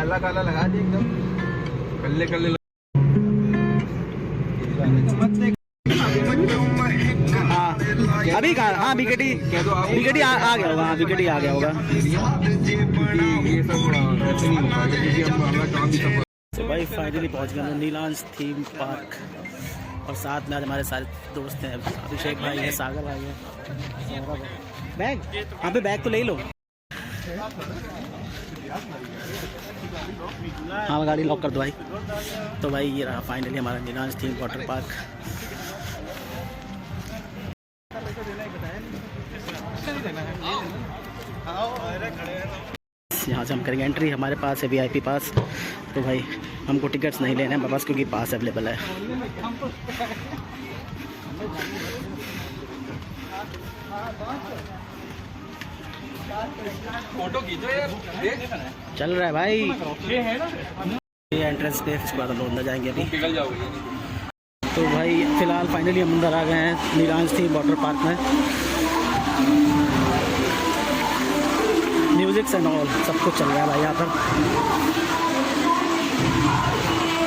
काला काला लगा दी एकदम कल्ले कल्ले। हाँ अभी कहा, हाँ विकेटी आ गया होगा, हाँ विकेटी आ गया होगा। ये सब ऐसे नहीं होगा क्योंकि हम हमारा काम भी सब। तो भाई फाइनली पहुंच गए नीलांश थीम पार्क और साथ में आज हमारे सारे दोस्त हैं, अभिषेक भाई है, सागर भाई है। बैग यहाँ पे बैग तो ले लो। हाँ गाड़ी लॉक कर दो भाई। तो भाई ये रहा फाइनली हमारा नीलांश थीम वाटर पार्क। यहाँ से हम करेंगे एंट्री, हमारे पास है वीआईपी पास। तो भाई हमको टिकट्स नहीं लेने हैं हमारे पास क्योंकि पास अवेलेबल है। फोटो खींचो यार, चल रहा है भाई ये एंट्रेंस पे, उसके बाद हम लोग अंदर जाएंगे अभी। निकल जाओगे। तो भाई फिलहाल फाइनली हम अंदर आ गए हैं नीलांश थीम वाटर पार्क में। म्यूजिक एंड ऑल सब कुछ चल रहा है भाई यहाँ पर।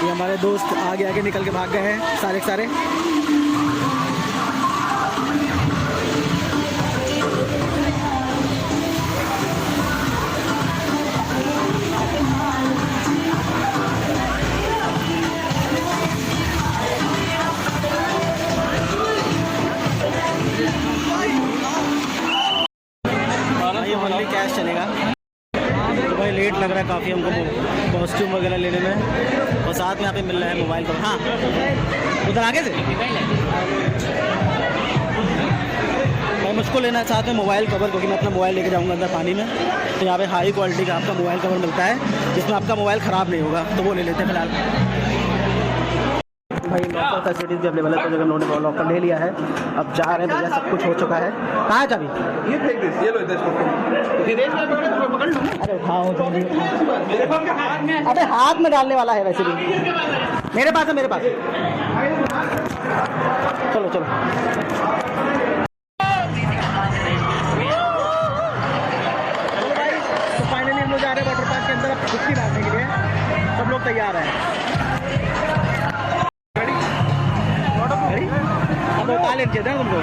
ये हमारे दोस्त आगे आगे निकल के भाग गए हैं सारे के सारे। ओनली कैश चलेगा। तो भाई लेट लग रहा है काफ़ी हमको कॉस्ट्यूम वगैरह लेने में, और साथ में यहाँ पे मिल रहा है मोबाइल कवर। हाँ उधर आगे से भाई मुझको लेना है साथ में मोबाइल कवर, क्योंकि मैं अपना मोबाइल लेके जाऊँगा अंदर पानी में। तो यहाँ पे हाई क्वालिटी का आपका मोबाइल कवर मिलता है जिसमें आपका मोबाइल ख़राब नहीं होगा, तो वो ले लेते हैं फिलहाल। भाई लॉकर फैसिलिटीज भी अवेलेबल है, तो जगह उन्होंने लॉकर ले लिया है। अब जा रहे हैं भैया, सब कुछ हो चुका है। कहाँ है चाबी? ये फेंक दे, ये लो इधर इसको पकड़ लो। अरे हाँ अबे हाथ में डालने वाला है वैसे भी। मेरे पास है, मेरे पास। चलो चलो तो फाइनली हम लोग जा रहे हैं वाटर पार्क के अंदर अब डुबकी मारने के लिए। सब लोग तैयार हैं। टैलेंट चाहिए तुमको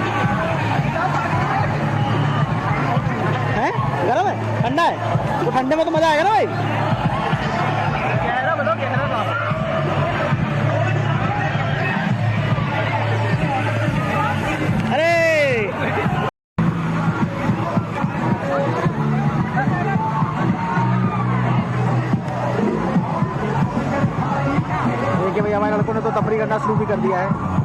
है? गरम है ठंडा है? तो ठंडे में तो मजा आएगा ना भाई। अरे देखिए भाई हमारे लड़कों ने तो तफरी करना शुरू भी कर दिया है।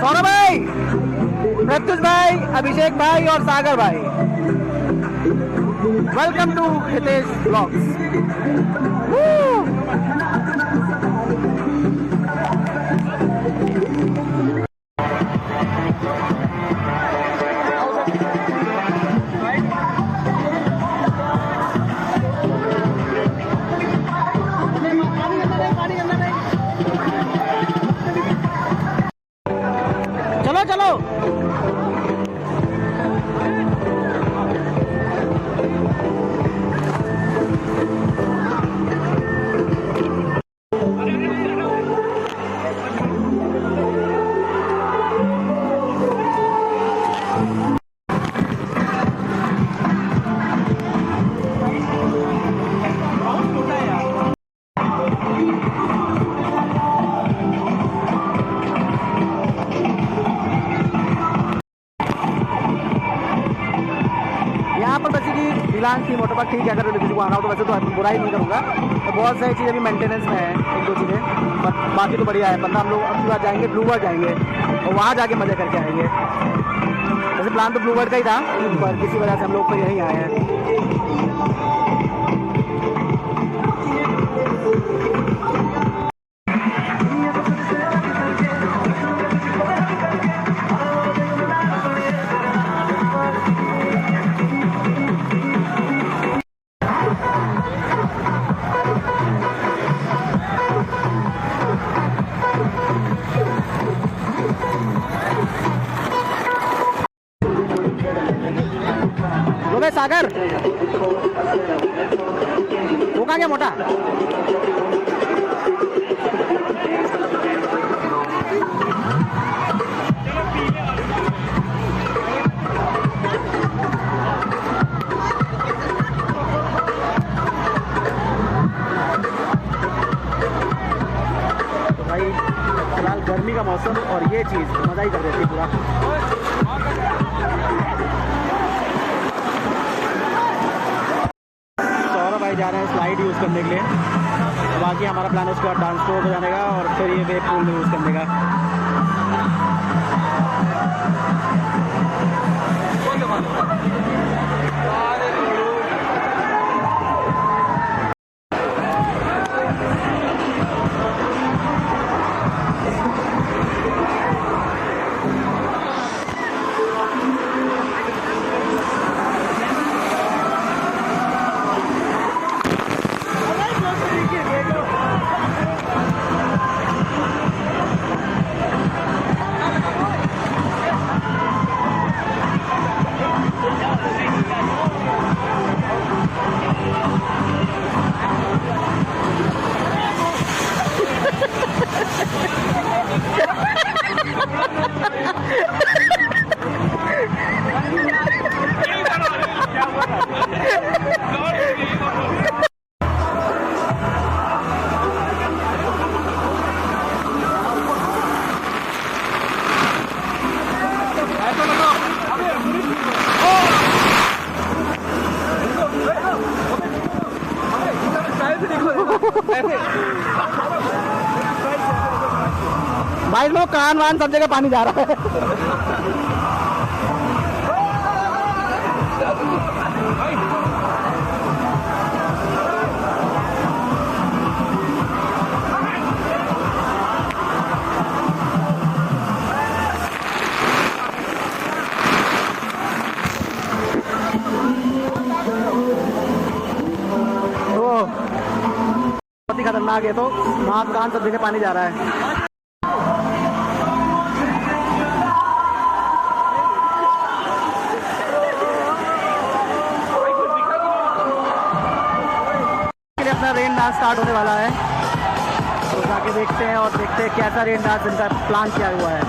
सौरभ भाई, प्रत्युष भाई, अभिषेक भाई और सागर भाई, वेलकम टू हितेश ब्लॉग्स। चलो चलो नीलांश थीम वाटर पार्क ठीक है, अगर किसी को आना हो तो वैसे तो बुराई नहीं करूँगा। तो बहुत सारी चीज़ें भी मेंटेनेंस में है, एक दो चीज़ें, बट बाकी तो बढ़िया है। वरना हम लोग अब की बार जाएंगे ब्लू वर्ल्ड जाएंगे और वहाँ जाके मज़े करके आएंगे। वैसे प्लान तो ब्लू वर्ल्ड का ही था, पर किसी वजह से हम लोग तो यहीं आए हैं। सागर वो कहाँ गया मोटा? तो भाई फिलहाल गर्मी का मौसम और ये चीज़ मज़ा ही कर रही थी पूरा। भाई जा रहे हैं स्लाइड यूज़ करने के लिए, बाकी हमारा प्लान है उसके बाद डांस फ्लोर पे जाने का और फिर ये वेव पूल यूज़ करने का। भाई लोग कान वान सब जगह पानी जा रहा है। बहुत ही खतरनाक है, तो नाक कान सब जगह पानी जा रहा है। अपना रेन डांस स्टार्ट होने वाला है, तो जाके देखते हैं और देखते हैं कैसा रेन डांस इनका प्लान किया हुआ है।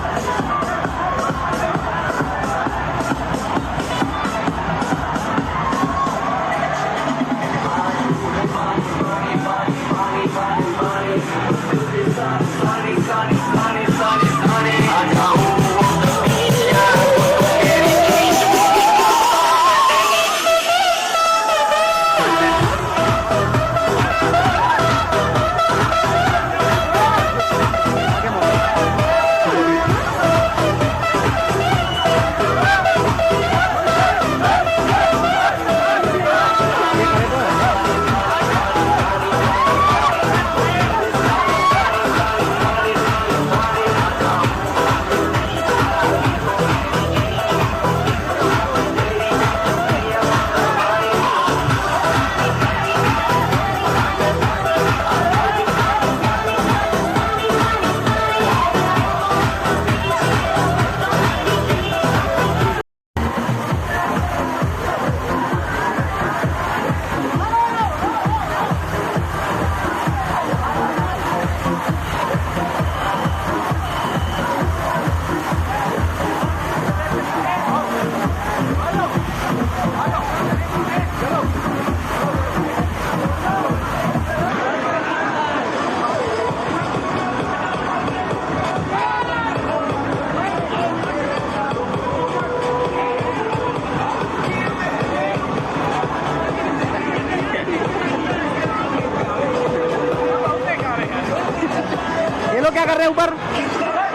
क्या कर रहे हैं ऊपर?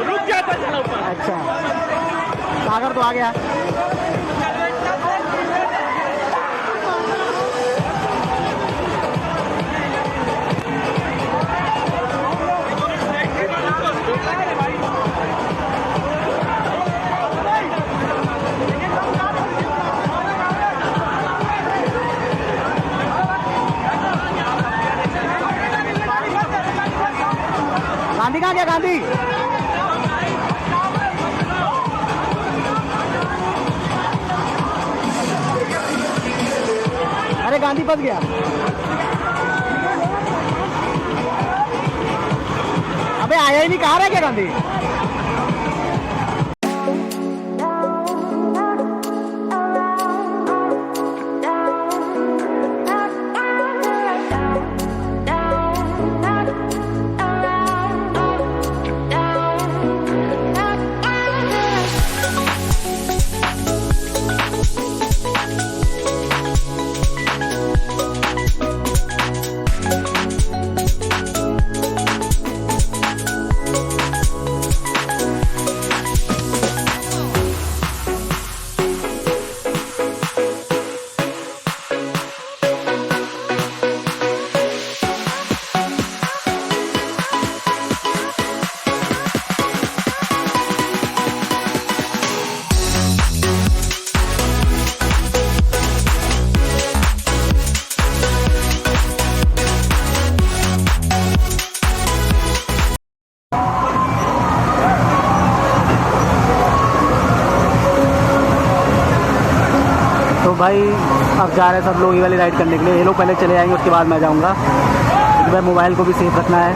रुक जाता चला ऊपर। अच्छा, सागर तो आ गया। गांधी कहाँ गया? गांधी फंस गया। अबे आया ही नहीं, कहाँ रह गया गांधी? तो भाई अब जा रहे हैं सब लोग ये वाली राइड करने के लिए। ये लोग पहले चले जाएंगे, उसके बाद मैं जाऊंगा, क्योंकि भाई मोबाइल को भी सेफ रखना है।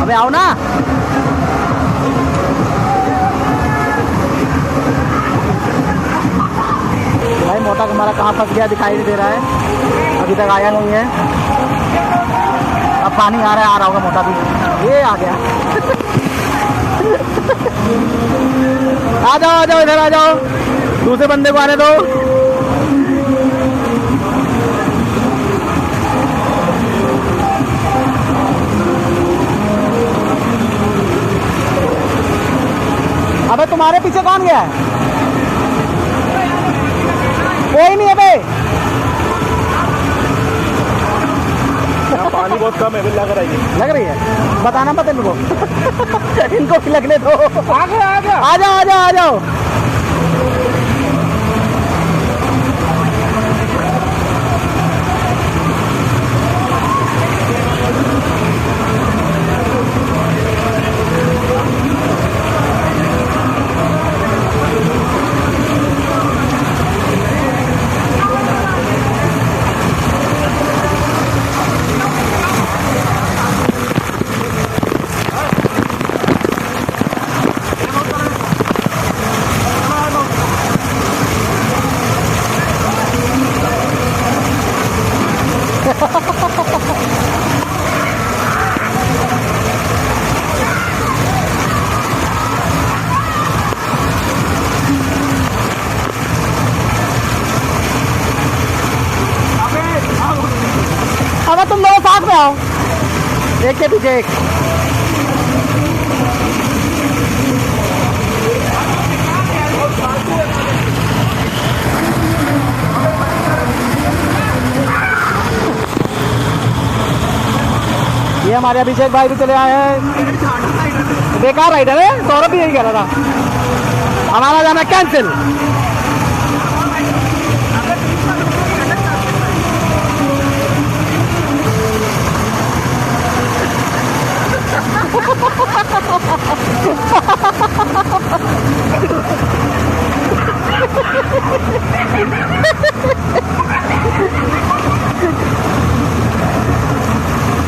अबे आओ ना। भाई मोटा हमारा कहाँ फंस गया दिखाई नहीं दे रहा है, अभी तक आया नहीं है। अब पानी आ रहा होगा मोटा भी। ये आ गया। आ जाओ इधर आ जाओ, दूसरे बंदे को आने दो। अबे तुम्हारे पीछे कौन गया है? कोई नहीं है बे। पानी बहुत कम है, लग रही है, बताना मत इनको। इनको भी लगने दो। आ जाओ। अब तुम लोग साथ में आओ, एक के पीछे एक। ये हमारे अभिषेक भाई भी चले आए हैं। बेकार राइडर है, सौरभ भी यही कह रहा था। हमारा जाना कैंसिल।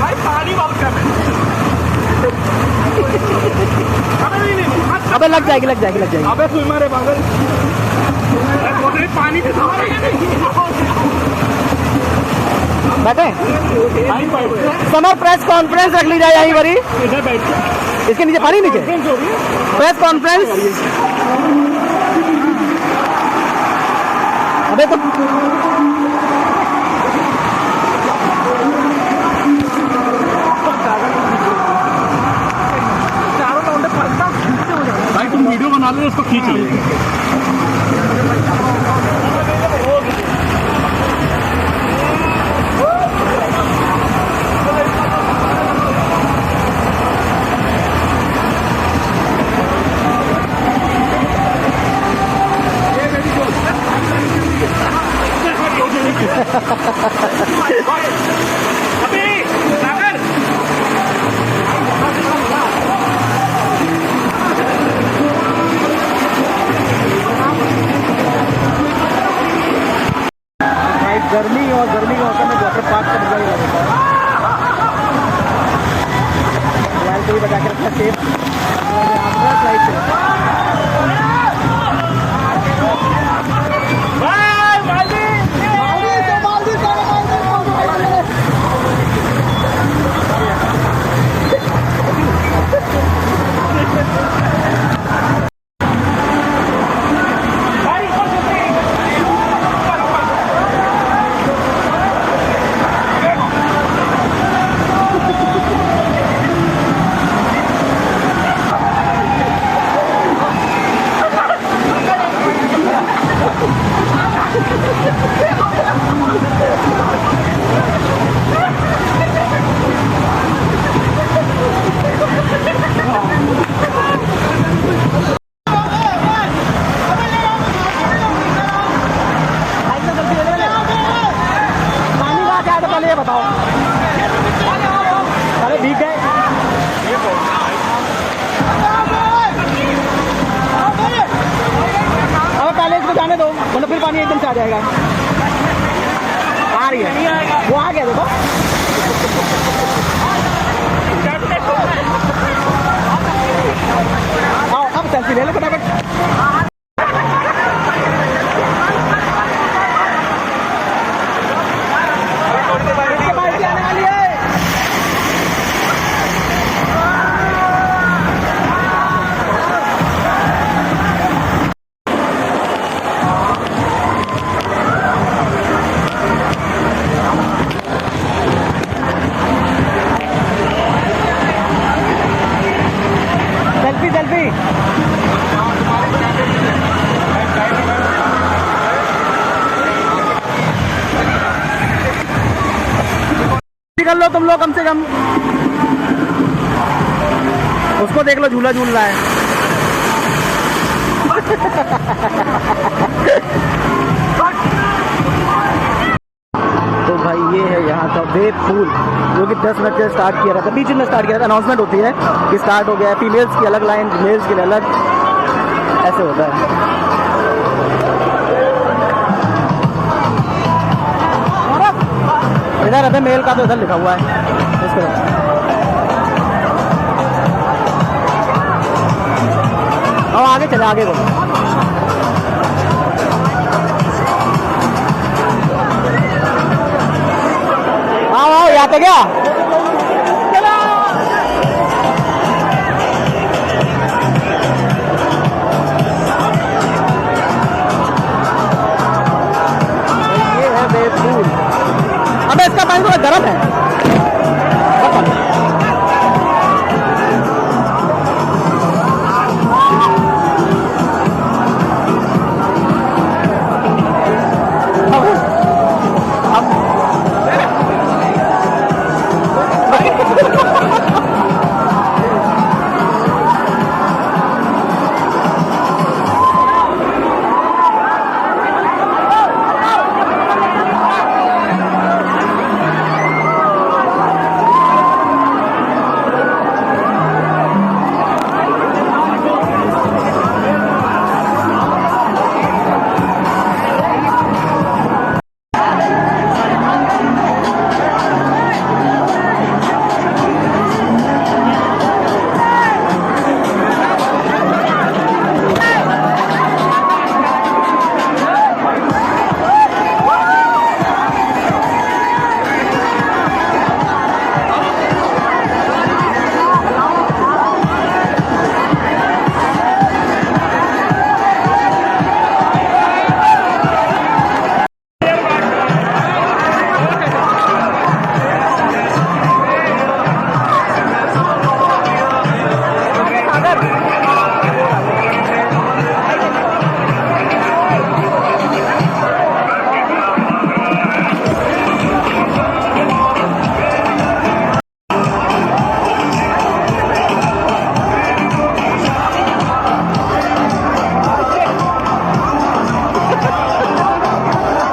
भाई पानी बहुत कम है। अबे लग जाएगी। अबे स्विमर है पागल। पानी से बैठे। समर प्रेस कॉन्फ्रेंस रख ली जाए यहीं पर ही। इधर बैठ इसके नीचे पानी नीचे प्रेस कॉन्फ्रेंस। अबे तो भाई तुम वीडियो बना लो, उसको खींच लो। ये फ्लाइट से बताओ। अरे भीग गए। अब पहले इसको जाने दो, मतलब फिर पानी एकदम से आ जाएगा। आ रही है, वो आ गया देखो। आओ अब सेल्फी ले लो फटाफट। कर लो तुम लोग कम से कम। उसको देख लो झूला झूल रहा है। तो भाई ये है यहाँ का वेव पूल, जो कि 10 मिनट से स्टार्ट किया था, बीच में स्टार्ट किया था। अनाउंसमेंट होती है कि स्टार्ट हो गया है। फीमेल्स की अलग लाइन, मेल्स के लिए अलग, ऐसे होता है। इधर रहते मेल का तो इधर लिखा हुआ है इसको। अब आगे चले, आगे को आओ यहाँ पे क्या ये है वेव पूल। अबे इसका पानी थोड़ा गर्म है।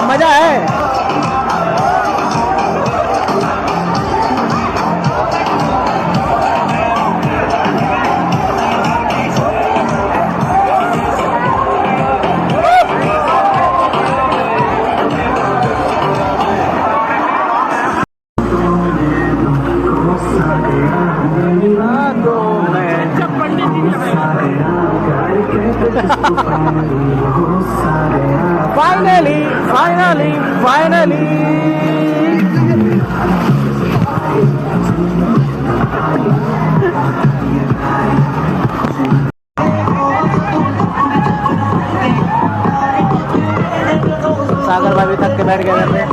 मजा है। तो मैं फाइनली फाइनली फाइनली सागर भाई भी थक के बैठ गए घर में।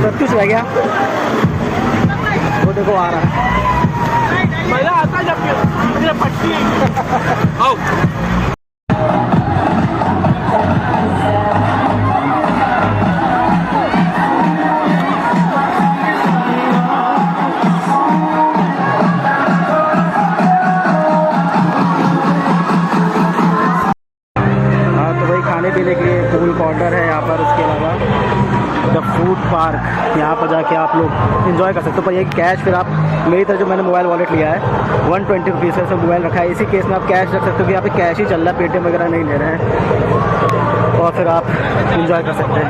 प्रत्युष रह गया, वो देखो आ रहा है। मजा आता है जब ये पट्टी आओ। हाँ तो वही खाने पीने के लिए पूल कॉर्नर है यहाँ पर। उसके अलावा द फूड पार्क, यहाँ पर जाके आप लोग इन्जॉय कर सकते हो। पर ये कैश फिर आप मेरी तरह जो मैंने मोबाइल वॉलेट लिया है 120 रुपीज़ से मोबाइल रखा है। इसी केस में आप कैश रख सकते हो कि यहाँ पे कैश ही चल रहा है, पेटीएम वगैरह नहीं ले रहे हैं, और फिर आप इन्जॉय कर सकते हैं।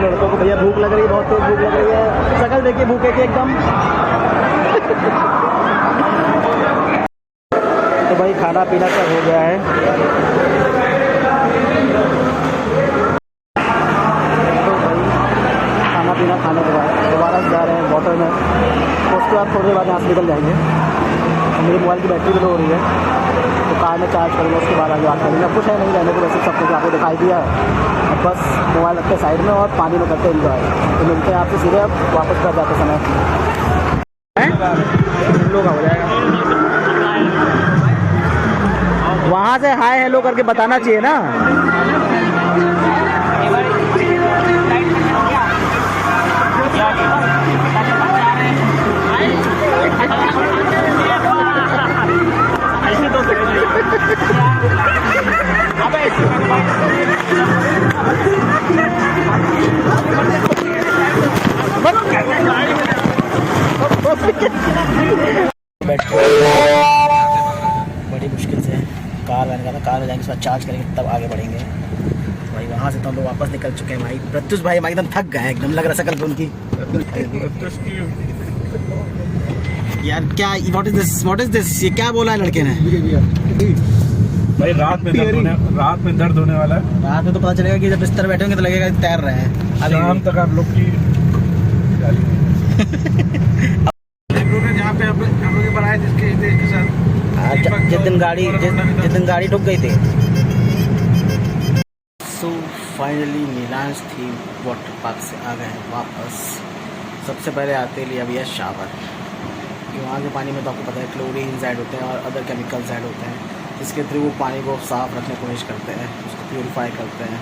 लड़कों को भैया भूख लग रही है, बहुत तेज भूख लग रही है। शक्ल देखिए भूखे की एकदम। तो भाई खाना पीना सब हो गया है। तो भाई खाना पीना खाने के बाद दोबारा जा रहे हैं वाटर में। उसके बाद थोड़ी देर बाद यहाँ से निकल जाएंगे। मेरी मोबाइल की बैटरी भी लो हो रही है, तो कार में चार्ज करेंगे, उसके बाद आगे बात करेंगे। अब कुछ है नहीं रहने को, वैसे सब कुछ आपको दिखाई दिया है। अब बस मोबाइल रखते साइड में और पानी में करते एंजॉय। तो मिलते हैं आपसे सीधे अब वापस घर जाते समय। लोग हो जाएगा वहाँ से हाय हेलो करके बताना चाहिए ना। बड़ी मुश्किल से कार लाने का था, कार में जाएंगे, उसके बाद चार्ज करेंगे, तब आगे बढ़ेंगे भाई। वहाँ से तो हम लोग वापस निकल चुके हैं भाई। प्रत्युष भाई एकदम थक गए हैं, एकदम लग रहा शकल पे उनकी। यार क्या व्हाट इज दिस ये क्या बोला है लड़के ने? भाई रात में दर्द होने वाला है। रात में तो पता चलेगा कि जब बिस्तर बैठे होंगे तो लगेगा कि तैर रहे हैं। शाम तक आप लोग की जहाँ पे हम लोग बनाए जिसके साथ जिस दिन गाड़ी डूब गई थी। सो फाइनली नीलांश थी वाटर पार्क से आ गए हैं वापस। सबसे पहले आते लिए अभी है शावर। वहाँ के पानी में तो आपको पता है क्लोरीन ऐड होते हैं और अदर केमिकल्स ऐड होते हैं, जिसके थ्रू वो पानी को साफ़ रखने की कोशिश करते हैं, उसको प्योरीफाई करते हैं।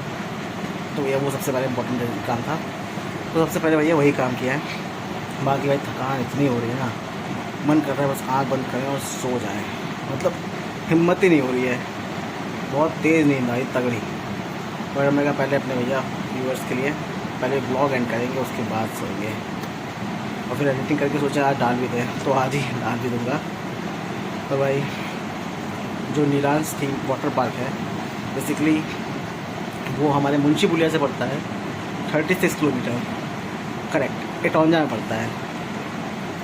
तो ये वो सबसे पहले इम्पोर्टेंट काम था, तो सबसे पहले भैया वही काम किया है। बाकी भाई थकान इतनी हो रही है ना, मन कर रहा है बस आँख बंद करें और सो जाएं। मतलब हिम्मत ही नहीं हो रही है, बहुत तेज़ नींद आई तगड़ी। पर मैं कहा पहले अपने भैया व्यूअर्स के लिए पहले ब्लॉग एंड करेंगे, उसके बाद सोएंगे। और फिर एडिटिंग करके सोचा आज डाल भी दें, तो आज ही डाल भी दूँगा। तो भाई जो नीलांश थी वाटर पार्क है, बेसिकली वो हमारे मुंशी पुलिया से पड़ता है 36 किलोमीटर, करेक्ट एटौंजा में पड़ता है।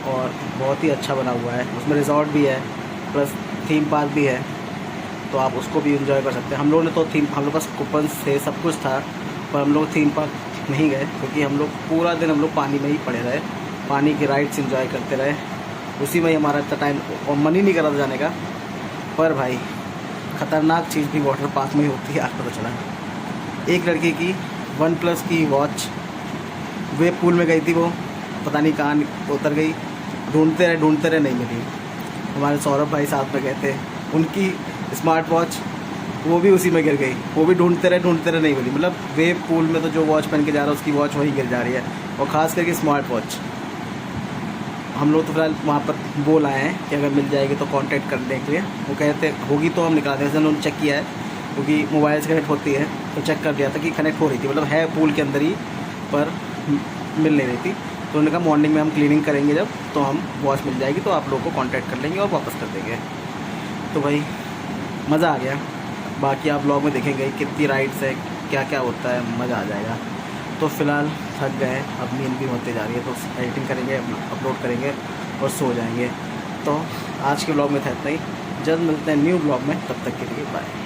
और बहुत ही अच्छा बना हुआ है, उसमें रिजॉर्ट भी है प्लस थीम पार्क भी है, तो आप उसको भी एंजॉय कर सकते हैं। हम लोगों ने तो हम लोग पास कूपन्स थे, सब कुछ था, पर हम लोग थीम पार्क नहीं गए क्योंकि हम लोग पूरा दिन हम लोग पानी में ही पड़े रहे, पानी की राइड्स एंजॉय करते रहे, उसी में ही हमारा इतना टाइम और मन ही नहीं कर रहा था जाने का। पर भाई ख़तरनाक चीज़ भी वाटर पार्क में ही होती है, आज पता चला। एक लड़की की OnePlus की वॉच वेव पूल में गई थी, वो पता नहीं कहाँ उतर गई, ढूंढते रहे नहीं मिली। हमारे सौरभ भाई साथ में गए थे, उनकी स्मार्ट वॉच वो भी उसी में गिर गई, वो भी ढूंढते रहे नहीं मिली। मतलब वेव पूल में तो जो वॉच पहन के जा रहा है उसकी वॉच वहीं गिर जा रही है, और ख़ास करके स्मार्ट वॉच। हम लोग तो फिलहाल वहाँ पर बोल आए हैं कि अगर मिल जाएगी तो कांटेक्ट करने के लिए। वो कहते होगी तो हम निकाल देंगे। उन्होंने चेक किया है क्योंकि मोबाइल से कनेक्ट होती है, तो चेक कर दिया था कि कनेक्ट हो रही थी, मतलब है पूल के अंदर ही, पर मिल नहीं रही थी। तो उन्होंने कहा मॉर्निंग में हम क्लीनिंग करेंगे जब, तो हम वॉच मिल जाएगी तो आप लोगों को कांटेक्ट कर लेंगे और वापस कर देंगे। तो भाई मज़ा आ गया। बाकी आप ब्लॉग में देखेंगे कितनी राइड्स है, क्या क्या होता है, मज़ा आ जाएगा। तो फ़िलहाल थक गए, अब नींद भी होते जा रही है, तो एडिटिंग करेंगे, अपलोड करेंगे और सो जाएंगे। तो आज के ब्लॉग में था इतना ही, जल्द मिलते हैं न्यू ब्लॉग में, तब तक के लिए बाय।